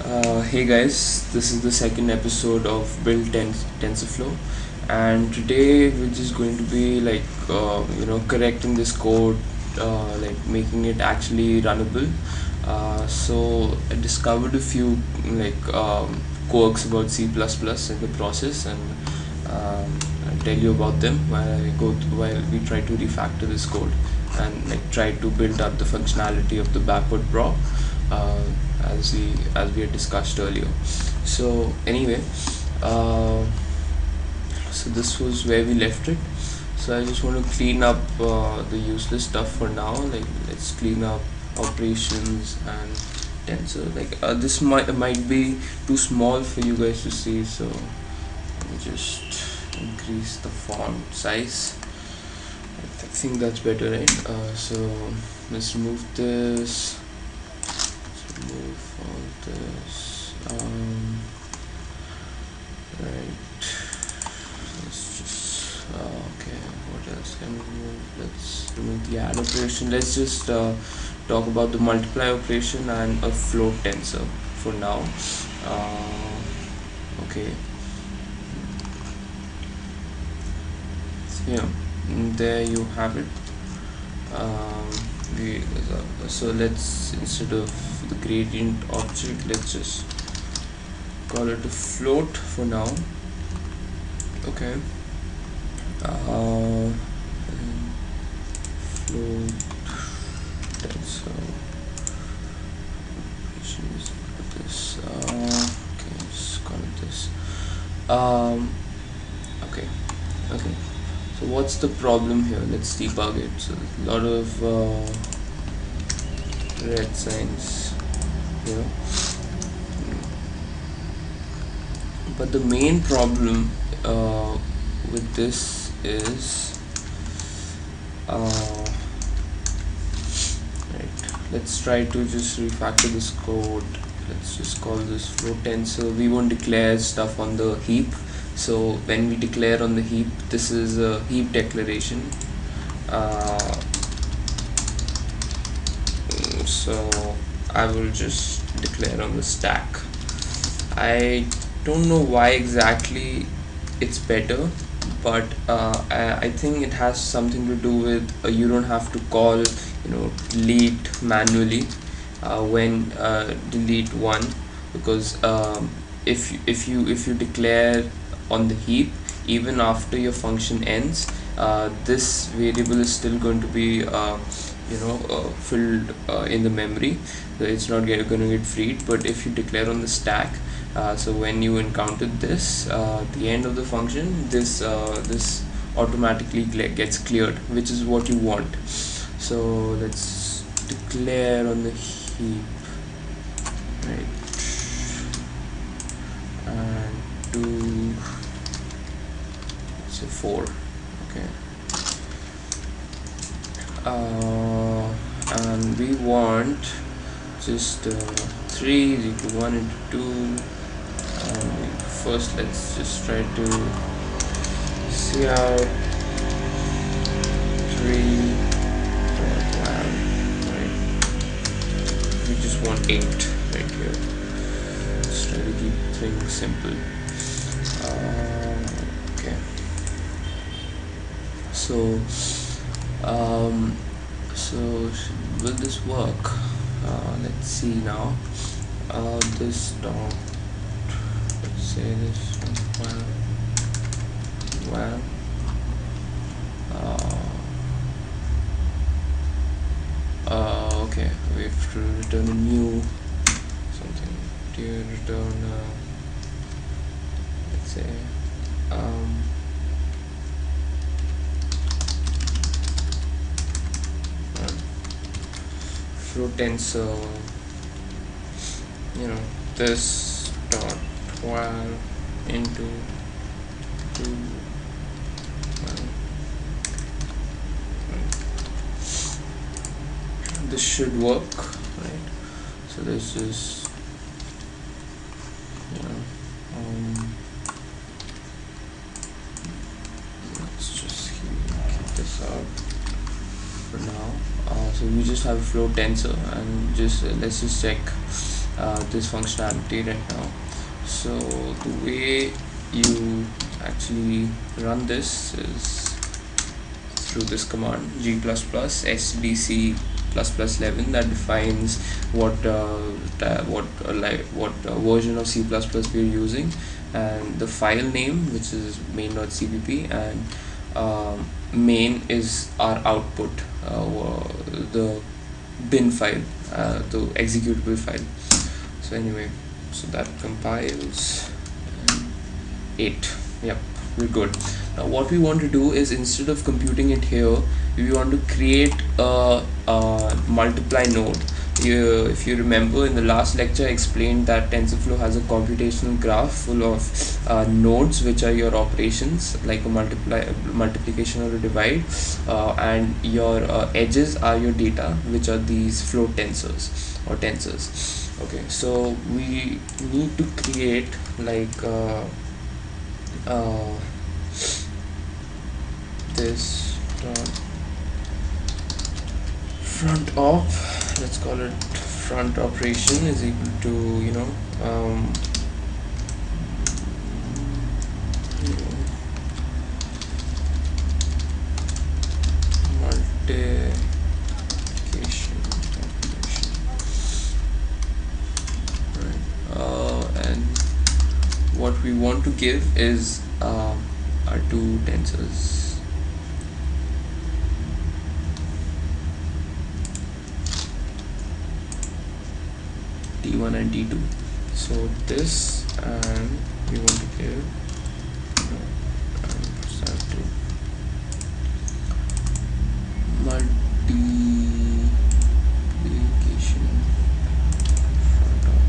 Hey guys, this is the second episode of Tensorflow, and today we're just going to be correcting this code, like making it actually runnable. So I discovered a few quirks about C++ in the process, and I'll tell you about them while we try to refactor this code and try to build up the functionality of the backward prop. Uh, as we had discussed earlier. So anyway, uh, so this was where we left it. So I just want to clean up the useless stuff for now. Like, let's clean up operations and tensor. This might be too small for you guys to see, so let me just increase the font size. I think that's better, right? So let's remove this. Remove all this. Right. Let's just okay. What else can we remove? Let's remove the add operation. Let's just talk about the multiply operation and a float tensor for now. Okay. So yeah, there you have it. So let's, instead of the gradient object, let's just call it a float for now. Okay. Float tensor operations. This okay, just call it this. Okay. So what's the problem here? Let's debug it. So a lot of red signs here, but the main problem with this is right. Let's try to just refactor this code. Let's just call this float tensor. We won't declare stuff on the heap. So when we declare on the heap, this is a heap declaration. So I will just declare on the stack. I don't know why exactly it's better, but I think it has something to do with you don't have to call delete manually when delete one, because if you declare on the heap, even after your function ends, this variable is still going to be filled in the memory, so it's not going to get freed. But if you declare on the stack, so when you encounter this the end of the function, this automatically gets cleared, which is what you want. So let's declare on the heap, right, and do, let's say 4. Okay. And we want just 3 is equal to 1 into 2. First let's just try to see out 3 right. We just want 8 right here. Just try to keep things simple. Okay, so will this work? Let's see now. This dot, let's say this okay, we have to return a new something. Do you return let's say float tensor, this dot 12 into 2. This should work, right? So this is let's just keep this out for now. So we just have a float tensor, and just let's just check this functionality right now. So the way you actually run this is through this command g++ sdc ++11 that defines what version of C++ we're using, and the file name, which is main.cpp, and main is our output, the bin file, the executable file. So anyway, so that compiles. 8. Yep, we're good. Now what we want to do is, instead of computing it here, we want to create a multiply node. If you remember, in the last lecture I explained that TensorFlow has a computational graph full of nodes, which are your operations like a multiplication or a divide, and your edges are your data, which are these float tensors or tensors. Okay, so we need to create like this front op, let's call it front operation, is equal to multiplication operation, right? And what we want to give is our two tensors, T1 and T2. So this, and we want to give percentage multiplication front of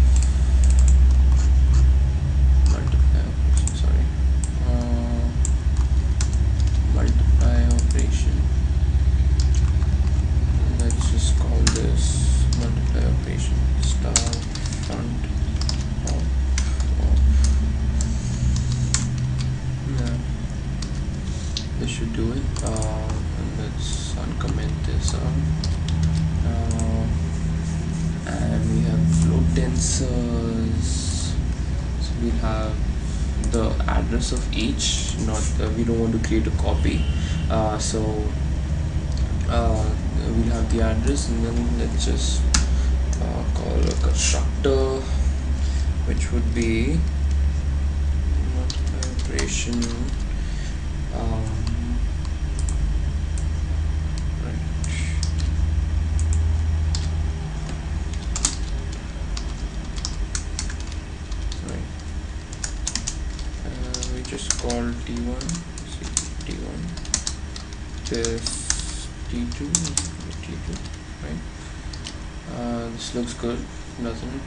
multiply operation, sorry, multiply operation. Let's just call this multiply operation star front of. Yeah, this should do it. And let's uncomment this and we have float tensors. So we have the address of each, not we don't want to create a copy, so we'll have the address, and then let's just call a constructor, which would be multiply operation just call T1, T1, this T2, right? This looks good, doesn't it?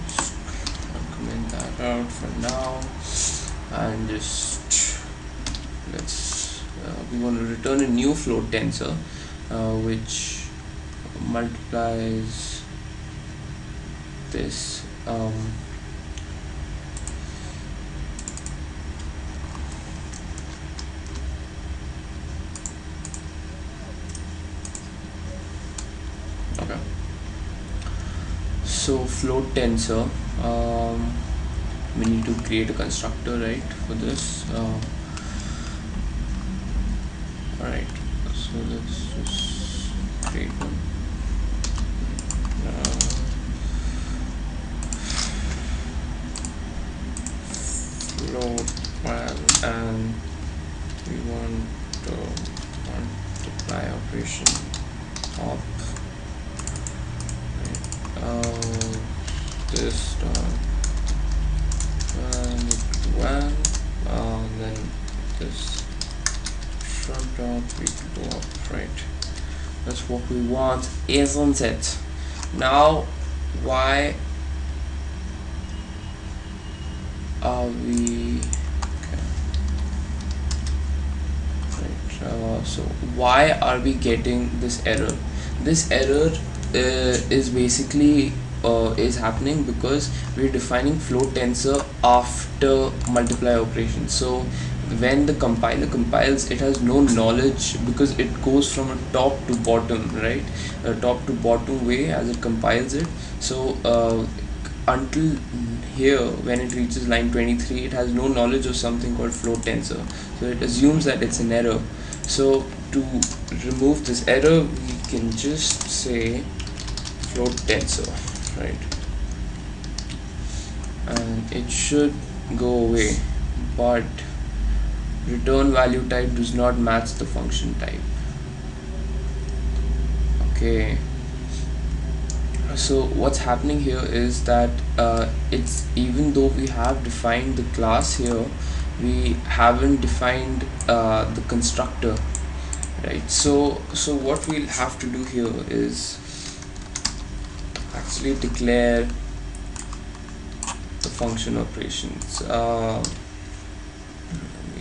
Just comment that out for now, and just let's we want to return a new float tensor, which multiplies this okay. So float tensor, we need to create a constructor, right, for this. Alright, so let's just create one. Float one, and we want to multiply operation op. This one, then this front op we can go up, right? That's what we want, isn't it? Now, why are we so why are we getting this error? This error is basically is happening because we're defining float tensor after multiply operation. So when the compiler compiles, it has no knowledge, because it goes from a top to bottom, right? A top to bottom way as it compiles it. So until here, when it reaches line 23, it has no knowledge of something called float tensor, so it assumes that it's an error. So to remove this error, we can just say float tensor, right? And it should go away, but return value type does not match the function type. Okay, so what's happening here is that it's, even though we have defined the class here, we haven't defined the constructor, right? So what we'll have to do here is actually declare the function operations.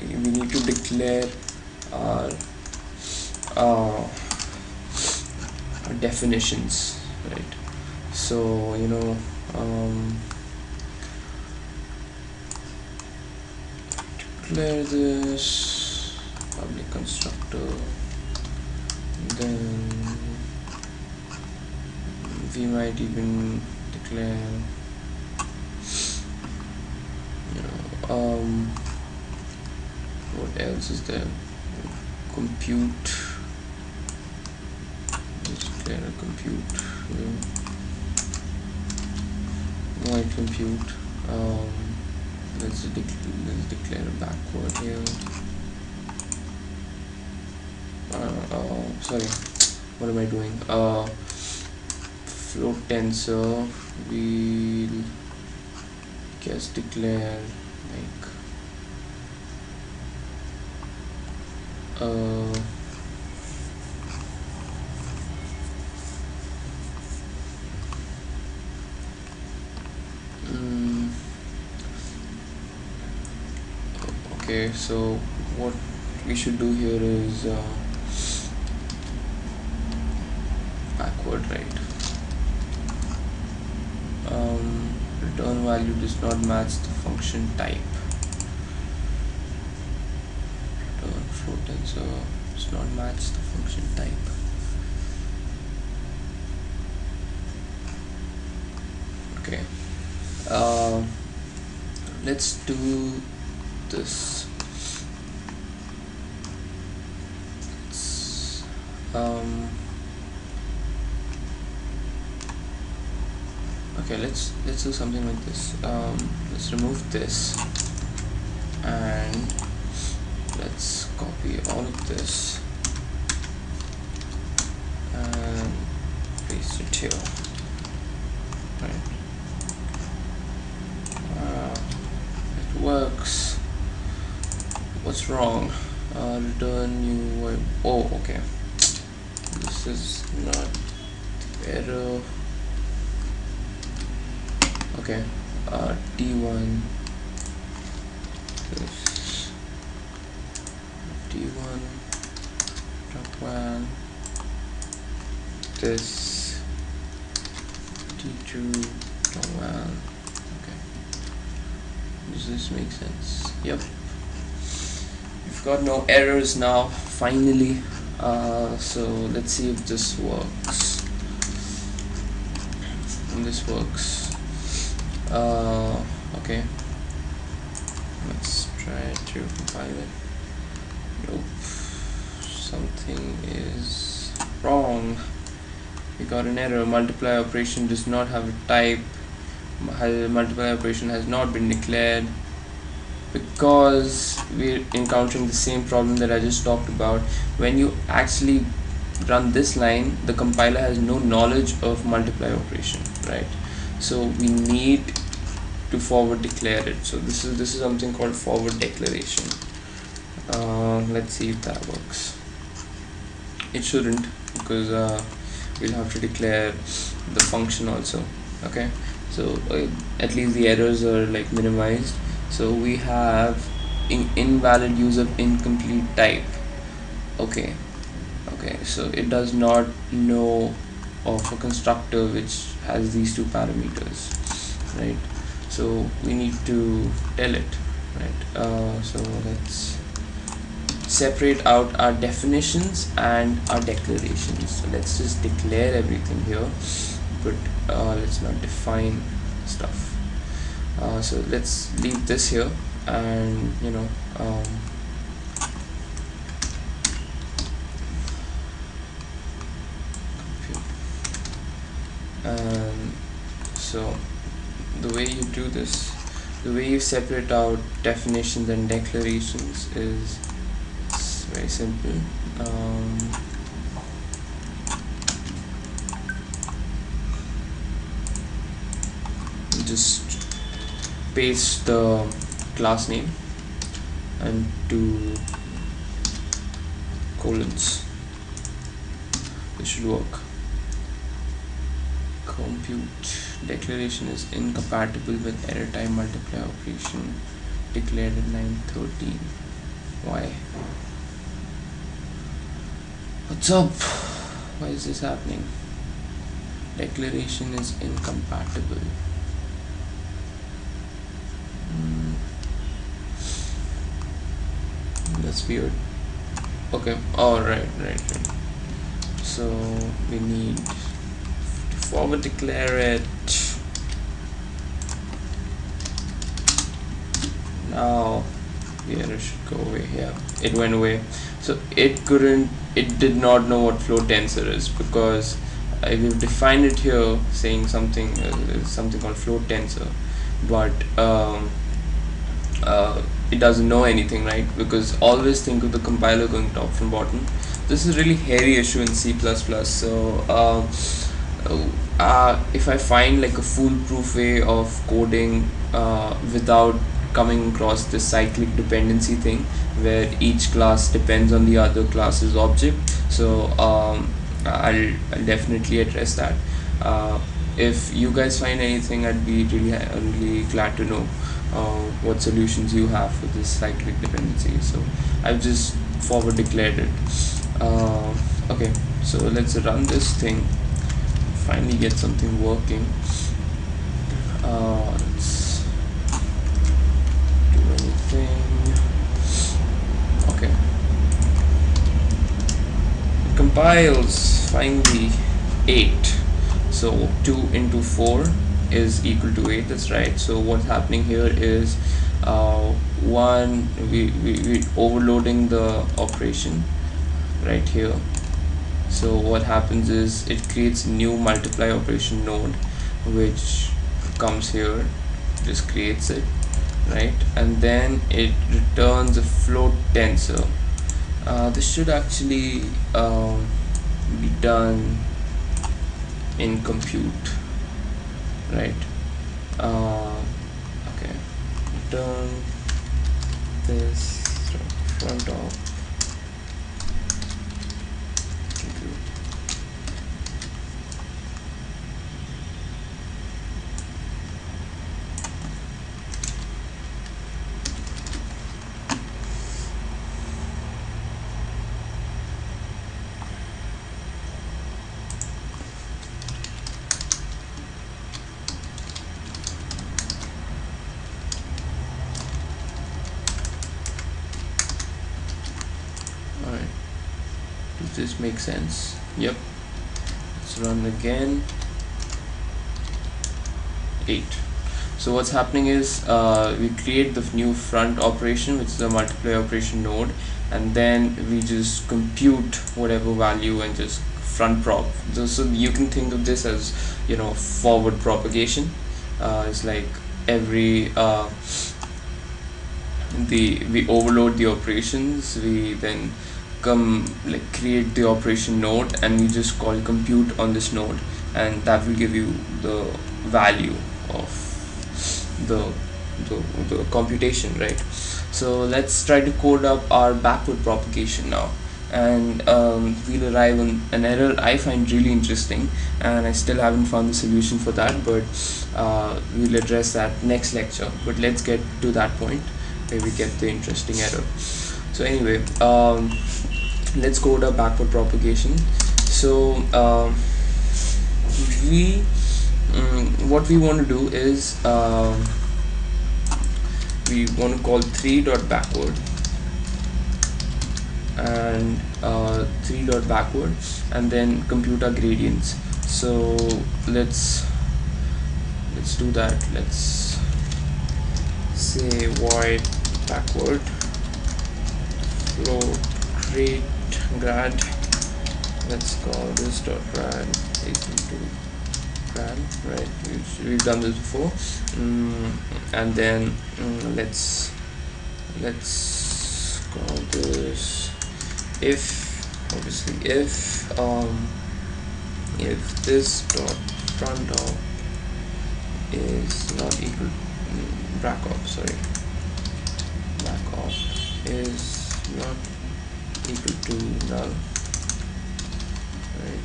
We need to declare our definitions, right? So declare this public constructor, then we might even declare what else is there? Compute. Let's declare a compute. Void compute. Let's declare a backward here. Sorry, what am I doing? Float tensor. We'll just declare like okay, so what we should do here is backward, right? Return value does not match the function type. Return float tensor does not match the function type. Okay, let's do this. Okay, let's do something like this. Let's remove this and let's copy all of this and paste it here, right? It works. What's wrong? Return new void. Oh, okay, this is not error. Okay, D1, this D1 dot one, this D2 dot one. Okay, does this make sense? Yep, we've got no errors now, finally. So let's see if this works. And this works. Okay, let's try to compile it. Nope, something is wrong. We got an error. Multiply operation does not have a type. Multiply operation has not been declared, because we're encountering the same problem that I just talked about. When you actually run this line, the compiler has no knowledge of multiply operation, right? So we need to forward declare it. So this is something called forward declaration. Let's see if that works. It shouldn't, because we'll have to declare the function also. Okay, so at least the errors are like minimized. So we have invalid use of incomplete type. Okay, so it does not know of a constructor which has these two parameters, right? So we need to tell it. right? So let's separate out our definitions and our declarations. So let's just declare everything here, but let's not define stuff. So let's leave this here, and and so the way you do this, the way you separate out definitions and declarations is very simple. Just paste the class name and two colons. This should work. Compute declaration is incompatible with error time multiply operation declared at line 13. Why? What's up? Why is this happening? Declaration is incompatible. That's weird. Okay. Oh, right. So we need to forward declare it. Now the error should go away. Yeah, it went away. So it did not know what float tensor is, because we've defined it here saying something called float tensor, but it doesn't know anything, right? Because always think of the compiler going top from bottom. This is a really hairy issue in C++. So if I find like a foolproof way of coding without coming across this cyclic dependency thing where each class depends on the other class's object, so I'll definitely address that. If you guys find anything, I'd be really glad to know what solutions you have for this cyclic dependency. So I've just forward declared it. Okay, so let's run this thing, finally get something working. Let's do anything. Okay, it compiles finally 8. So 2 into 4 is equal to 8. That's right. So what's happening here is we overloading the operation right here. So what happens is it creates a new multiply operation node, which comes here, just creates it, right? And then it returns a float tensor. This should actually be done in compute, right? Okay, return this front of compute. Alright, does this make sense? Yep. Let's run again. 8. So what's happening is we create the new front operation, which is a multiply operation node, and then we just compute whatever value and just front prop. So you can think of this as, forward propagation. It's like every we overload the operations, we then create the operation node, and we just call compute on this node, and that will give you the value of the computation, right? So let's try to code up our backward propagation now, and we'll arrive on an error I find really interesting, and I still haven't found the solution for that, but we'll address that next lecture. But let's get to that point where we get the interesting error. So anyway, let's code up backward propagation. So what we want to do is we want to call 3.backward and 3.backward, and then compute our gradients. So let's do that. Let's say void backward flow grad. Let's call this dot grad equal to grad, right? We've done this before. And then let's call this if this dot front of is not equal back off is not equal to null, right?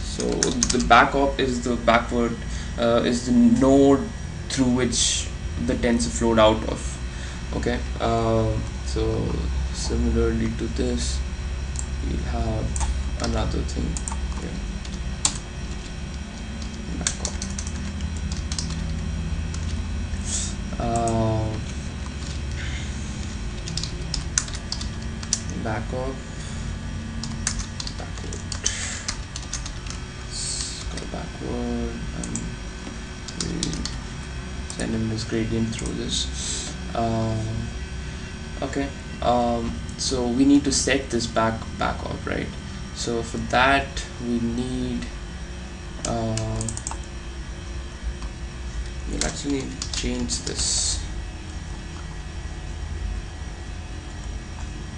So the backup is the backward is the node through which the tensor flowed out of. Okay, so similarly to this, we'll have another thing here. Backup. Backward. Let's go backward and we send him this gradient through this. Okay. So we need to set this back off, right? So for that we need we'll actually change this.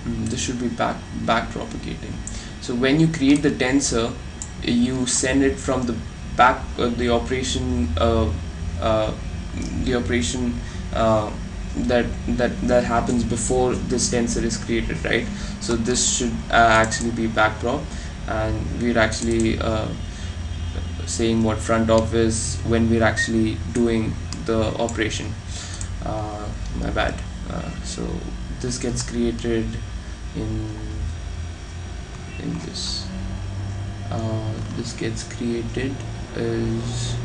This should be back propagating. So when you create the tensor, you send it from the back the operation that happens before this tensor is created, right? So this should actually be back prop, and we're actually saying what front of is when we're actually doing the operation. My bad. So this gets created in this. This gets created as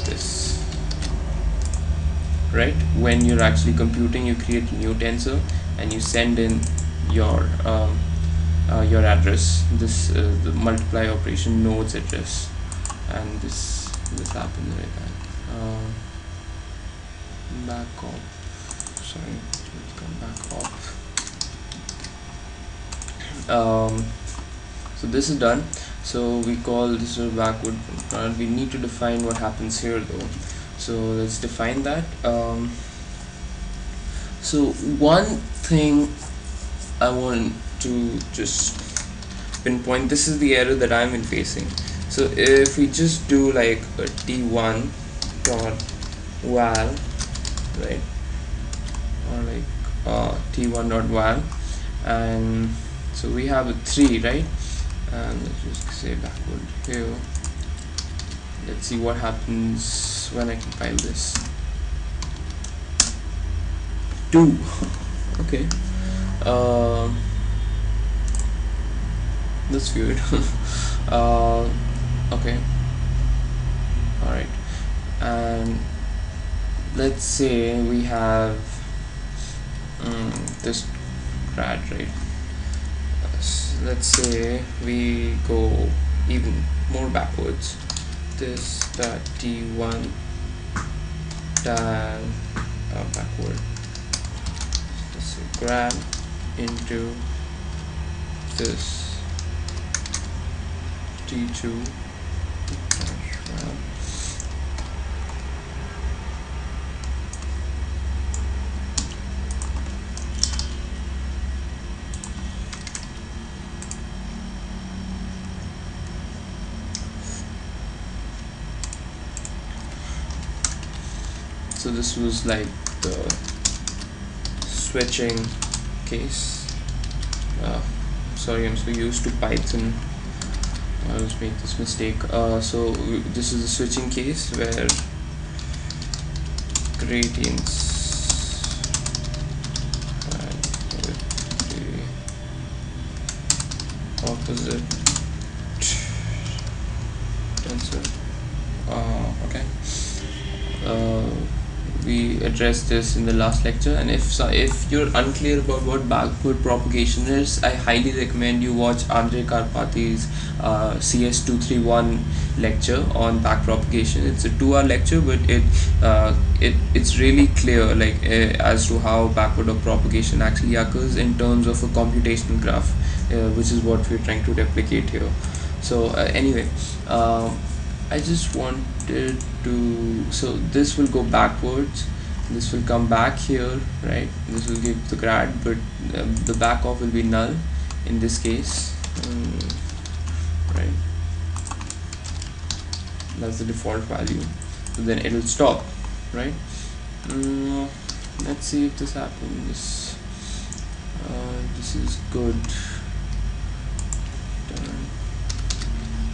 this, right? When you're actually computing, you create a new tensor and you send in your address, this the multiply operation nodes address, and this happens like that. Back off. Sorry, let's come back off. So this is done. So we call this backward. We need to define what happens here though. So let's define that. So one thing I want to just pinpoint, this is the error that I'm facing. So if we just do like a t1 dot val, right, or like t1 dot val, and so we have a 3, right, and let's just say backward here. Let's see what happens when I compile this. 2. Okay, that's weird. Okay, all right, and let's say we have this grad, right? Let's say we go even more backwards. This dot t1 dan backward. Let's say grad into this t2 dash. So this was like the switching case. Sorry, I'm so used to Python. I always make this mistake. So this is a switching case where gradients with the opposite tensor. Okay. addressed this in the last lecture, and if you're unclear about what backward propagation is, I highly recommend you watch Andrei Karpathy's CS231 lecture on back propagation. It's a 2-hour lecture, but it's really clear, like as to how backward propagation actually occurs in terms of a computational graph, which is what we're trying to replicate here. So anyway, I just wanted to, so this will go backwards, this will come back here, right? This will give the grad, but the back off will be null in this case, right? That's the default value. So then it will stop, right? Let's see if this happens. This is good.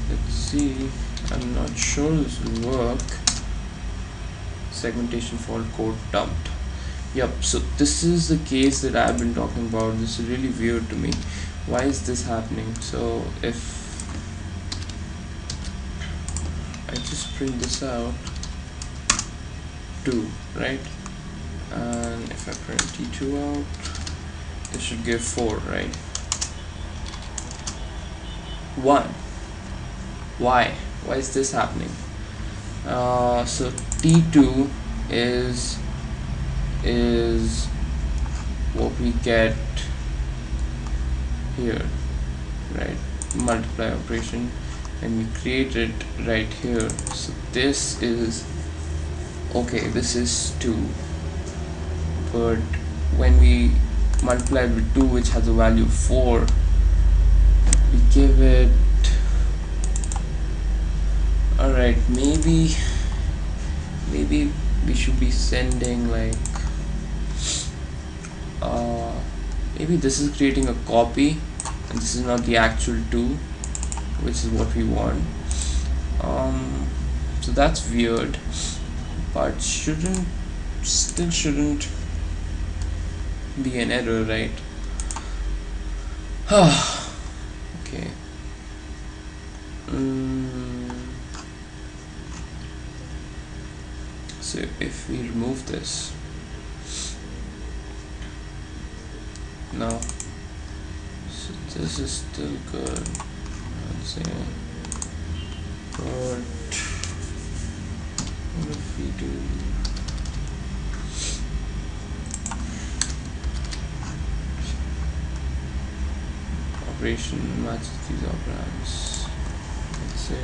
Let's see. I'm not sure this will work. Segmentation fault code dumped. Yep, so this is the case that I've been talking about. This is really weird to me. Why is this happening? So if I just print this out, 2, right? And if I print T2 out, this should give 4, right? 1. Why is this happening? So T2 is what we get here, right? Multiply operation, and we create it right here. So this is okay, this is 2, but when we multiply it with 2, which has a value of 4, we give it, alright, maybe we should be sending like maybe this is creating a copy and this is not the actual 2, which is what we want. So that's weird, but still shouldn't be an error, right? Okay. So if we remove this now, so this is still good. Let's say, but what if we do operation matches these operands? Let's say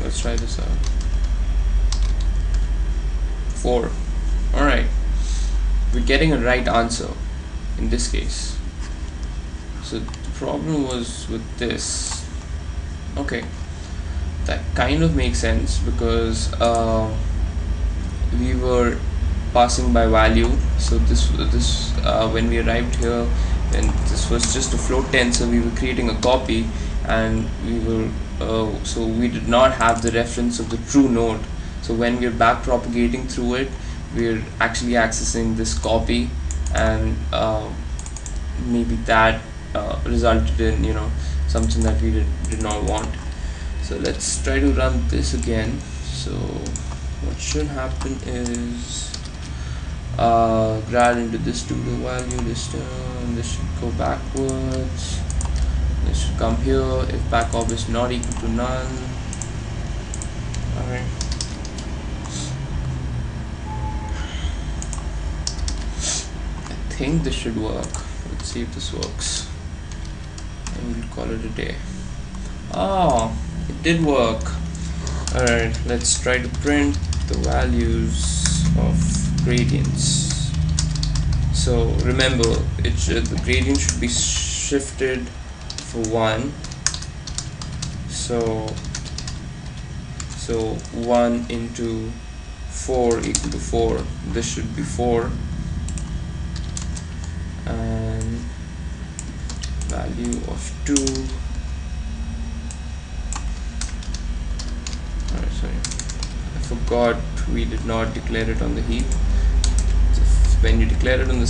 let's try this out. 4. Alright, we're getting a right answer in this case. So the problem was with this. Okay, that kind of makes sense because we were passing by value. So this when we arrived here, and this was just a float tensor, we were creating a copy, and we were so we did not have the reference of the true node. So when we're back propagating through it, we're actually accessing this copy, and maybe that resulted in, you know, something that we did not want. So let's try to run this again. So what should happen is grad into this pseudo value, this term, this should go backwards. This should come here if back off is not equal to none. Alright. I think this should work. Let's see if this works. And we'll call it a day. Oh, it did work. Alright, let's try to print the values of gradients. So remember, the gradient should be shifted for 1, so 1 into 4 equal to 4. This should be 4, and value of 2. Alright, sorry, I forgot we did not declare it on the heap. It's when you declare it on the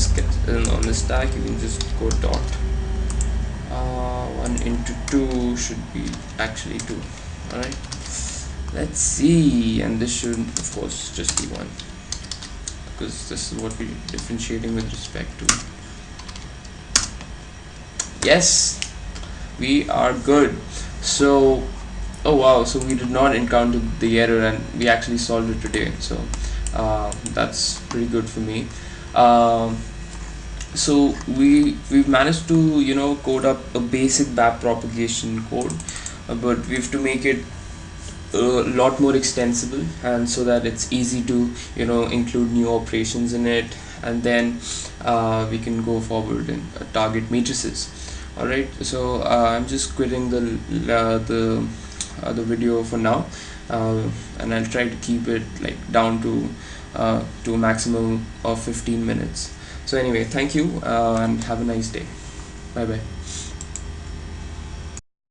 on the stack, you can just go dot 1 into 2 should be actually 2. Alright, let's see, and this should of course just be 1, because this is what we're differentiating with respect to. Yes, we are good. So, oh wow, so we did not encounter the error and we actually solved it today, so that's pretty good for me. So we've managed to, you know, code up a basic back propagation code, but we have to make it a lot more extensible, and so that it's easy to, you know, include new operations in it, and then we can go forward and target matrices. Alright, so I'm just quitting the video for now, and I'll try to keep it like down to a maximum of 15 minutes. So anyway, thank you, and have a nice day. Bye bye.